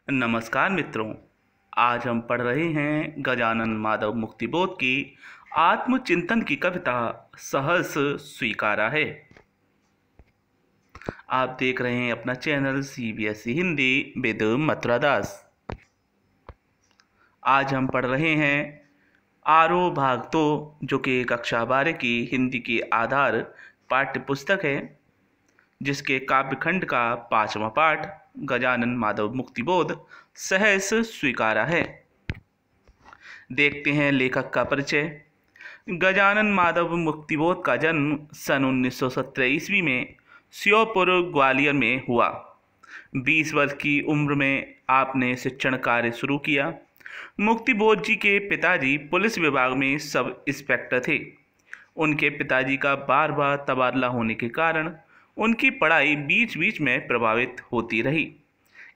नमस्कार मित्रों। आज हम पढ़ रहे हैं गजानन माधव मुक्तिबोध की आत्मचिंतन की कविता सहर्ष स्वीकारा है। आप देख रहे हैं अपना channel CBSE Hindi with Mathura Das. आज हम पढ़ रहे हैं आरोह भाग 2, जो कि कक्षा 12 की हिंदी की आधार पाठ्य पुस्तक है, जिसके काव्यखंड का 5वां पाठ गजानन माधव मुक्तिबोध सहर्ष स्वीकारा है। देखते हैं लेखक का परिचय। गजानन माधव मुक्तिबोध का जन्म सन 1917 ईस्वी में श्योपुर ग्वालियर में हुआ। 20 वर्ष की उम्र में आपने शिक्षण कार्य शुरू किया। मुक्तिबोध जी के पिताजी पुलिस विभाग में सब इंस्पेक्टर थे। उनके पिताजी का बार बार तबादला होने के कारण उनकी पढ़ाई बीच बीच में प्रभावित होती रही।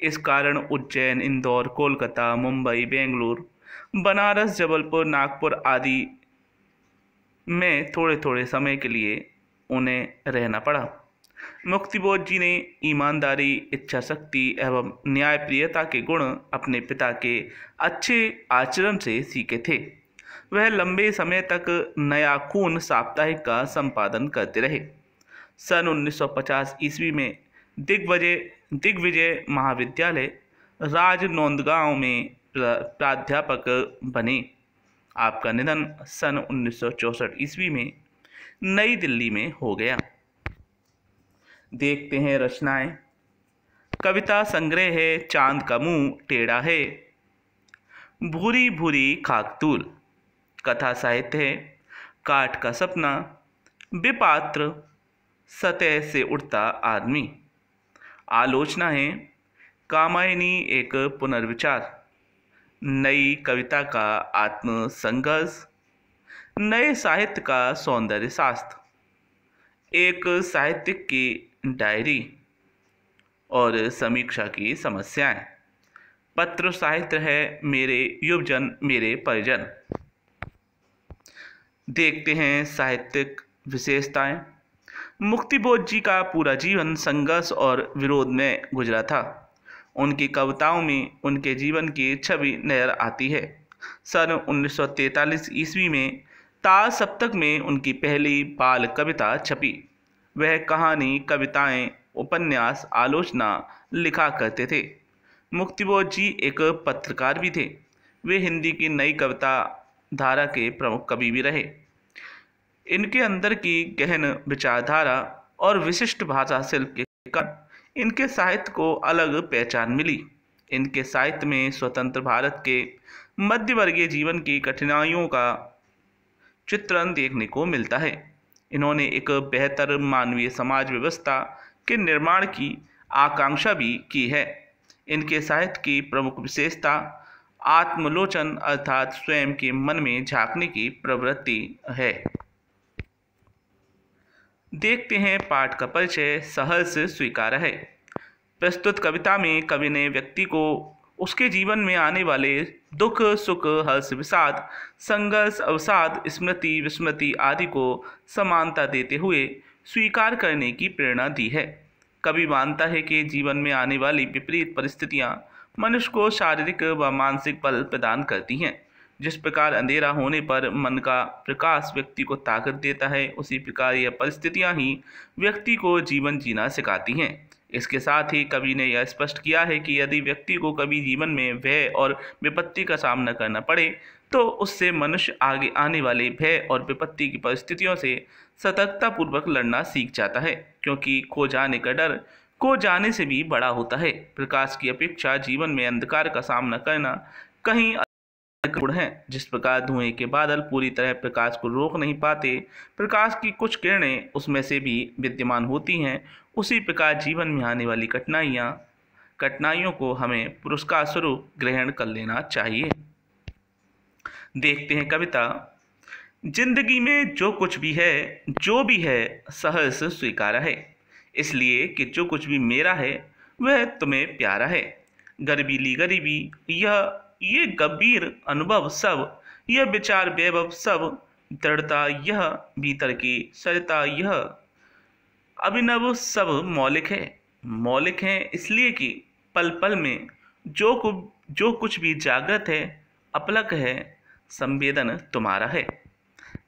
इस कारण उज्जैन, इंदौर, कोलकाता, मुंबई, बेंगलुरु, बनारस, जबलपुर, नागपुर आदि में थोड़े थोड़े समय के लिए उन्हें रहना पड़ा। मुक्तिबोध जी ने ईमानदारी, इच्छा शक्ति एवं न्यायप्रियता के गुण अपने पिता के अच्छे आचरण से सीखे थे। वह लंबे समय तक नया खून साप्ताहिक का संपादन करते रहे। सन 1950 ईस्वी में दिग्विजय महाविद्यालय राजनंदगांव में प्राध्यापक बने। आपका निधन सन 1964 ईस्वी में नई दिल्ली में हो गया। देखते हैं रचनाएं। कविता संग्रह है चांद का मुंह टेढ़ा है, भूरी भूरी खाकतूल। कथा साहित्य है काठ का सपना, विपात्र, सतह से उठता आदमी। आलोचना है कामायनी एक पुनर्विचार, नई कविता का आत्मसंघर्ष, नए साहित्य का सौंदर्य शास्त्र, एक साहित्यिक की डायरी और समीक्षा की समस्याएं। पत्र साहित्य है मेरे युवजन मेरे परिजन। देखते हैं साहित्यिक विशेषताएं। मुक्तिबोध जी का पूरा जीवन संघर्ष और विरोध में गुजरा था। उनकी कविताओं में उनके जीवन की छवि नजर आती है। सन 1943 ईस्वी में ताल सप्तक में उनकी पहली बाल कविता छपी। वह कहानी, कविताएं, उपन्यास, आलोचना लिखा करते थे। मुक्तिबोध जी एक पत्रकार भी थे। वे हिंदी की नई कविता धारा के प्रमुख कवि भी रहे। इनके अंदर की गहन विचारधारा और विशिष्ट भाषा शिल्प के कारण इनके साहित्य को अलग पहचान मिली। इनके साहित्य में स्वतंत्र भारत के मध्यवर्गीय जीवन की कठिनाइयों का चित्रण देखने को मिलता है। इन्होंने एक बेहतर मानवीय समाज व्यवस्था के निर्माण की आकांक्षा भी की है। इनके साहित्य की प्रमुख विशेषता आत्मलोचन अर्थात स्वयं के मन में झांकने की प्रवृत्ति है। देखते हैं पाठ का परिचय सहर्ष स्वीकारा है। प्रस्तुत कविता में कवि ने व्यक्ति को उसके जीवन में आने वाले दुख, सुख, हर्ष, विषाद, संघर्ष, अवसाद, स्मृति, विस्मृति आदि को समानता देते हुए स्वीकार करने की प्रेरणा दी है। कवि मानता है कि जीवन में आने वाली विपरीत परिस्थितियां मनुष्य को शारीरिक व मानसिक बल प्रदान करती हैं। जिस प्रकार अंधेरा होने पर मन का प्रकाश व्यक्ति को ताकत देता है, उसी प्रकार यह परिस्थितियां ही व्यक्ति को जीवन जीना सिखाती हैं। इसके साथ ही कवि ने यह स्पष्ट किया है कि यदि व्यक्ति को कभी जीवन में भय और विपत्ति का सामना करना पड़े तो उससे मनुष्य आगे आने वाले भय और विपत्ति की परिस्थितियों से सतर्कतापूर्वक लड़ना सीख जाता है, क्योंकि खो जाने का डर खो जाने से भी बड़ा होता है। प्रकाश की अपेक्षा जीवन में अंधकार का सामना करना कहीं गुण है। जिस प्रकार धुएं के बादल पूरी तरह प्रकाश को रोक नहीं पाते, प्रकाश की कुछ किरणें उसमें से भी विद्यमान होती हैं, उसी प्रकार जीवन में आने वाली कठिनाइयों को हमें पुरस्कार स्वरूप ग्रहण कर लेना चाहिए। देखते हैं कविता। जिंदगी में जो कुछ भी है, जो भी है, सहर्ष स्वीकारा है, इसलिए कि जो कुछ भी मेरा है वह तुम्हें प्यारा है। गरीबी ली गरीबी, ये गंभीर अनुभव सब, यह विचार वैभव सब, दृढ़ता यह भीतर की सरिता यह अभिनव सब मौलिक है। मौलिक है इसलिए कि पल पल में जो कुछ भी जागृत है अपलक है, संवेदन तुम्हारा है।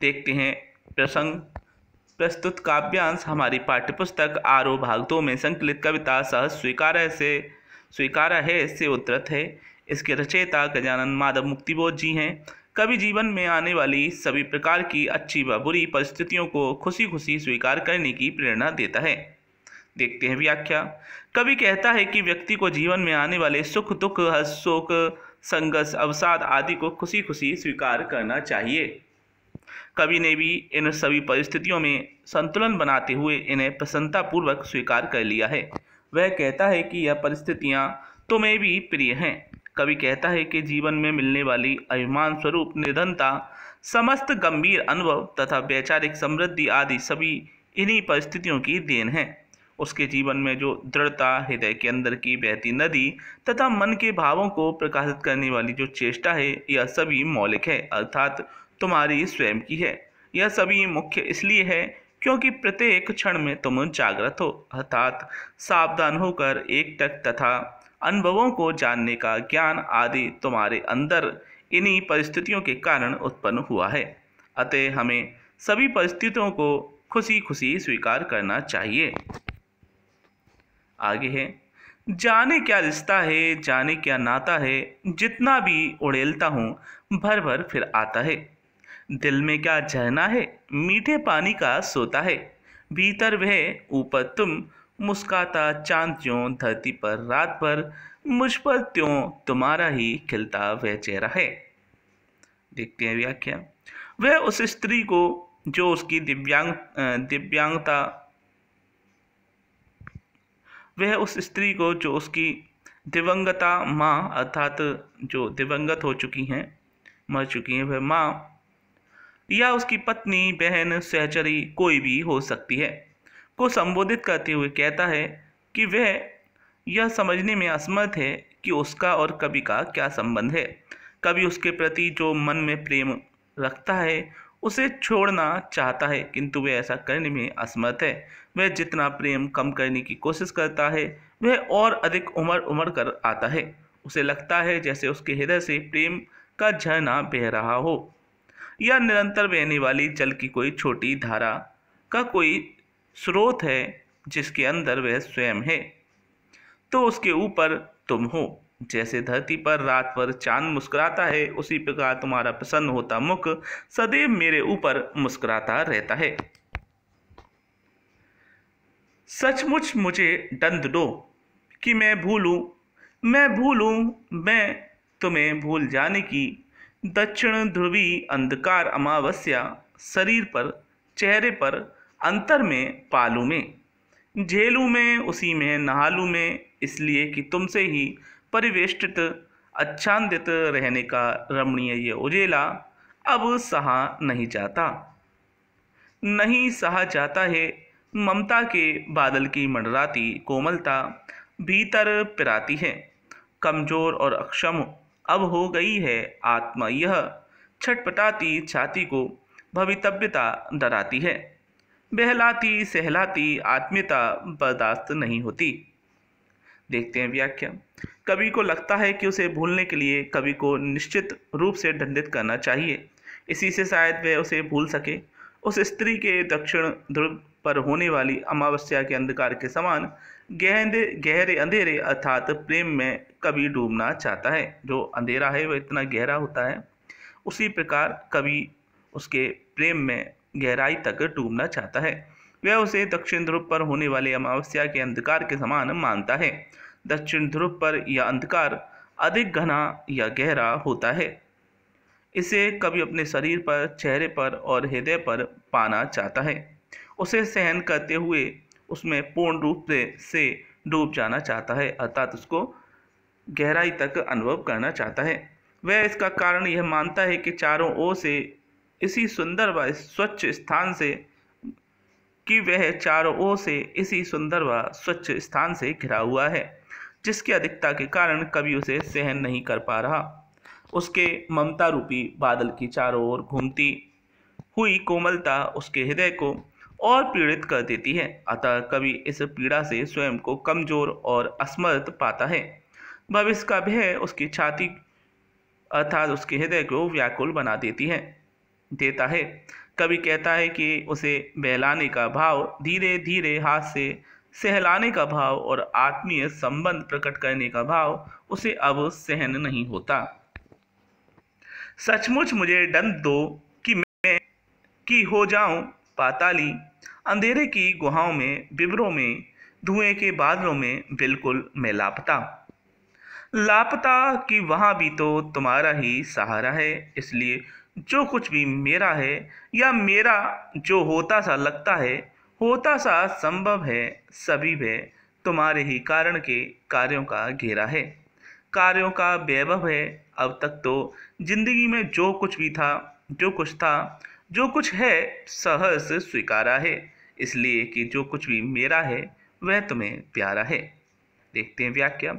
देखते हैं प्रसंग। प्रस्तुत काव्यांश हमारी पाठ्यपुस्तक आरोह भाग 2 में संकलित कविता सहज स्वीकारा है से उद्धृत है। इसके रचयिता गजानन माधव मुक्तिबोध जी हैं। कवि जीवन में आने वाली सभी प्रकार की अच्छी व बुरी परिस्थितियों को खुशी खुशी स्वीकार करने की प्रेरणा देता है। देखते हैं व्याख्या। कवि कहता है कि व्यक्ति को जीवन में आने वाले सुख दुख, हर्ष शोक, संघर्ष अवसाद आदि को खुशी खुशी स्वीकार करना चाहिए। कवि ने भी इन सभी परिस्थितियों में संतुलन बनाते हुए इन्हें प्रसन्नतापूर्वक स्वीकार कर लिया है। वह कहता है कि यह परिस्थितियां तुम्हें भी प्रिय हैं। कवि कहता है कि जीवन में मिलने वाली अभिमान स्वरूप निर्धनता, समस्त गंभीर अनुभव तथा वैचारिक समृद्धि आदि सभी इन्हीं परिस्थितियों की देन है। उसके जीवन में जो दृढ़ता, हृदय के अंदर की बहती नदी तथा मन के भावों को प्रकाशित करने वाली जो चेष्टा है, यह सभी मौलिक है, अर्थात तुम्हारी स्वयं की है। यह सभी मुख्य इसलिए है क्योंकि प्रत्येक क्षण में तुम जागृत हो, अर्थात सावधान होकर एकटक तथा अनुभवों को जानने का ज्ञान आदि तुम्हारे अंदर इन्हीं परिस्थितियों के कारण उत्पन्न हुआ है। अतः हमें सभी परिस्थितियों को खुशी खुशी स्वीकार करना चाहिए। आगे है, जाने क्या रिश्ता है, जाने क्या नाता है, जितना भी उड़ेलता हूँ भर भर फिर आता है। दिल में क्या झरना है, मीठे पानी का सोता है। भीतर वह ऊपर तुम, मुस्काता चांद त्यों धरती पर रात भर, मुझ पर त्यों तुम्हारा ही खिलता वह चेहरा है। देखते हैं व्याख्या। वह उस स्त्री को जो उसकी दिव्यांगता वह उस स्त्री को जो उसकी दिवंगता माँ, अर्थात जो दिवंगत हो चुकी हैं, मर चुकी हैं, वह माँ या उसकी पत्नी, बहन, सहचरी कोई भी हो सकती है, को संबोधित करते हुए कहता है कि वह यह समझने में असमर्थ है कि उसका और कवि का क्या संबंध है। कवि उसके प्रति जो मन में प्रेम रखता है उसे छोड़ना चाहता है, किंतु वह ऐसा करने में असमर्थ है। वह जितना प्रेम कम करने की कोशिश करता है वह और अधिक उमड़ कर आता है। उसे लगता है जैसे उसके हृदय से प्रेम का झरना बह रहा हो या निरंतर बहने वाली जल की कोई छोटी धारा का कोई स्रोत है जिसके अंदर वह स्वयं है। तो उसके ऊपर तुम हो। जैसे धरती पर रात पर चांद मुस्कुराता है, उसी प्रकार तुम्हारा प्रसन्न होता मुख सदैव मेरे ऊपर मुस्कुराता रहता है। सचमुच मुझे दंड दो कि मैं भूलूं मैं तुम्हें भूल जाने की। दक्षिण ध्रुवी अंधकार अमावस्या, शरीर पर, चेहरे पर, अंतर में पालू में, झेलू में, उसी में नहालू में, इसलिए कि तुमसे ही परिवेष्टित आच्छादित रहने का रमणीय ये उजेला अब सहा नहीं जाता है। ममता के बादल की मंडराती कोमलता भीतर पिराती है। कमजोर और अक्षम अब हो गई है आत्मा, यह छटपटाती छाती को भवितव्यता डराती है। बहलाती सहलाती आत्मीयता बर्दाश्त नहीं होती। देखते हैं व्याख्या। कवि को लगता है कि उसे भूलने के लिए कवि को निश्चित रूप से दंडित करना चाहिए, इसी से शायद वह उसे भूल सके। उस स्त्री के दक्षिण ध्रुव पर होने वाली अमावस्या के अंधकार के समान गहरे अंधेरे अर्थात प्रेम में कवि डूबना चाहता है। जो अंधेरा है वह इतना गहरा होता है, उसी प्रकार कवि उसके प्रेम में गहराई तक डूबना चाहता है। वह उसे दक्षिण ध्रुव पर होने वाले अमावस्या के अंधकार के समान मानता है। दक्षिण ध्रुव पर यह अंधकार अधिक घना या गहरा होता है। इसे कवि अपने शरीर पर, चेहरे पर और हृदय पर पाना चाहता है। उसे सहन करते हुए उसमें पूर्ण रूप से डूब जाना चाहता है, अर्थात उसको गहराई तक अनुभव करना चाहता है। वह इसका कारण यह मानता है कि चारों ओर से इसी सुंदर व स्वच्छ स्थान से घिरा हुआ है, जिसकी अधिकता के कारण कवि उसे सहन नहीं कर पा रहा। उसके ममता रूपी बादल की चारों ओर घूमती हुई कोमलता उसके हृदय को और पीड़ित कर देती है। अतः कवि इस पीड़ा से स्वयं को कमजोर और असमर्थ पाता है। भविष्य का भय उसकी छाती अर्थात उसके हृदय को व्याकुल बना देता है। कभी कहता है कि उसे बहलाने का भाव, धीरे धीरे हाथ से सहलाने का भाव और आत्मीय संबंध प्रकट करने का भाव उसे अब सहन नहीं होता। सचमुच मुझे दंड दो कि मैं कि हो जाऊं पाताली, अंधेरे की गुहाओं में, विवरों में, धुएं के बादलों में, बिल्कुल मैं लापता कि वहां भी तो तुम्हारा ही सहारा है। इसलिए जो कुछ भी मेरा है या मेरा जो होता सा लगता है, होता सा संभव है, सभी वे तुम्हारे ही कारण के कार्यों का घेरा है, कार्यों का वैभव है। अब तक तो जिंदगी में जो कुछ भी था, जो कुछ था, जो कुछ है, सहर्ष स्वीकारा है, इसलिए कि जो कुछ भी मेरा है वह तुम्हें प्यारा है। देखते हैं व्याख्या।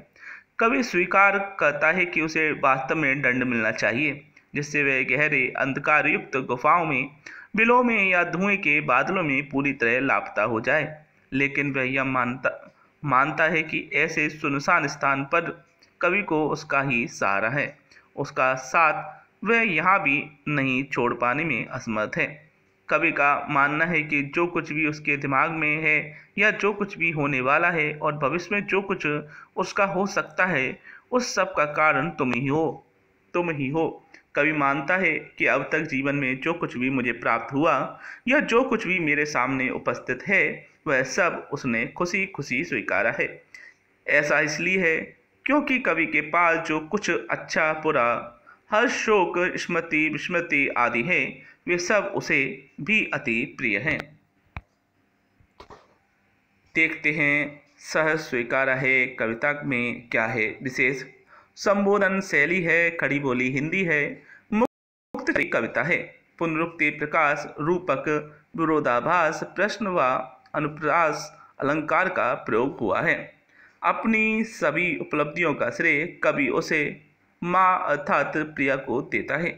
कवि स्वीकार करता है कि उसे वास्तव में दंड मिलना चाहिए, जिससे वह गहरे अंधकार युक्त गुफाओं में, बिलों में या धुएं के बादलों में पूरी तरह लापता हो जाए। लेकिन वह यह मानता है कि ऐसे सुनसान स्थान पर कवि को उसका ही सहारा है, उसका साथ वह यहाँ भी नहीं छोड़ पाने में असमर्थ है। कवि का मानना है कि जो कुछ भी उसके दिमाग में है या जो कुछ भी होने वाला है और भविष्य में जो कुछ उसका हो सकता है, उस सब का कारण तुम ही हो। कवि मानता है कि अब तक जीवन में जो कुछ भी मुझे प्राप्त हुआ या जो कुछ भी मेरे सामने उपस्थित है, वह सब उसने खुशी खुशी स्वीकारा है। ऐसा इसलिए है क्योंकि कवि के पास जो कुछ अच्छा बुरा, हर्ष शोक स्मृति विस्मृति आदि है, वे सब उसे भी अति प्रिय हैं। देखते हैं सहज स्वीकारा है कविता में क्या है विशेष। संबोधन शैली है, खड़ी बोली हिंदी है, मुक्त कविता है, पुनरुक्ति प्रकाश रूपक विरोधाभास प्रश्न व अनुप्रास अलंकार का प्रयोग हुआ है। अपनी सभी उपलब्धियों का श्रेय कवि उसे माँ अर्थात प्रिया को देता है।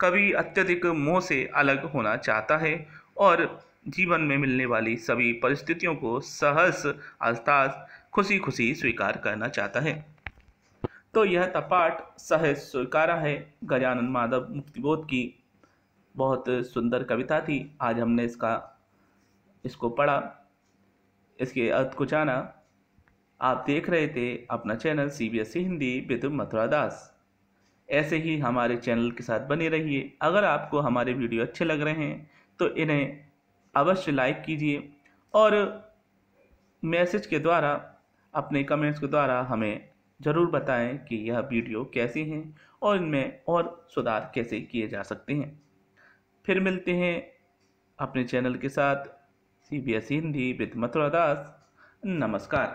कवि अत्यधिक मोह से अलग होना चाहता है और जीवन में मिलने वाली सभी परिस्थितियों को सहर्ष अर्थात खुशी खुशी स्वीकार करना चाहता है। तो यह था पाठ सहज स्वीकारा है, गजानन माधव मुक्तिबोध की बहुत सुंदर कविता थी। आज हमने इसको पढ़ा, इसके अर्थ को जाना। आप देख रहे थे अपना channel CBSE Hindi with Mathura Das. ऐसे ही हमारे चैनल के साथ बने रहिए। अगर आपको हमारे वीडियो अच्छे लग रहे हैं तो इन्हें अवश्य लाइक कीजिए और मैसेज के द्वारा, अपने कमेंट्स के द्वारा हमें ज़रूर बताएं कि यह वीडियो कैसी हैं और इनमें और सुधार कैसे किए जा सकते हैं। फिर मिलते हैं अपने चैनल के साथ CBSE हिंदी विद मथुरा दास। नमस्कार।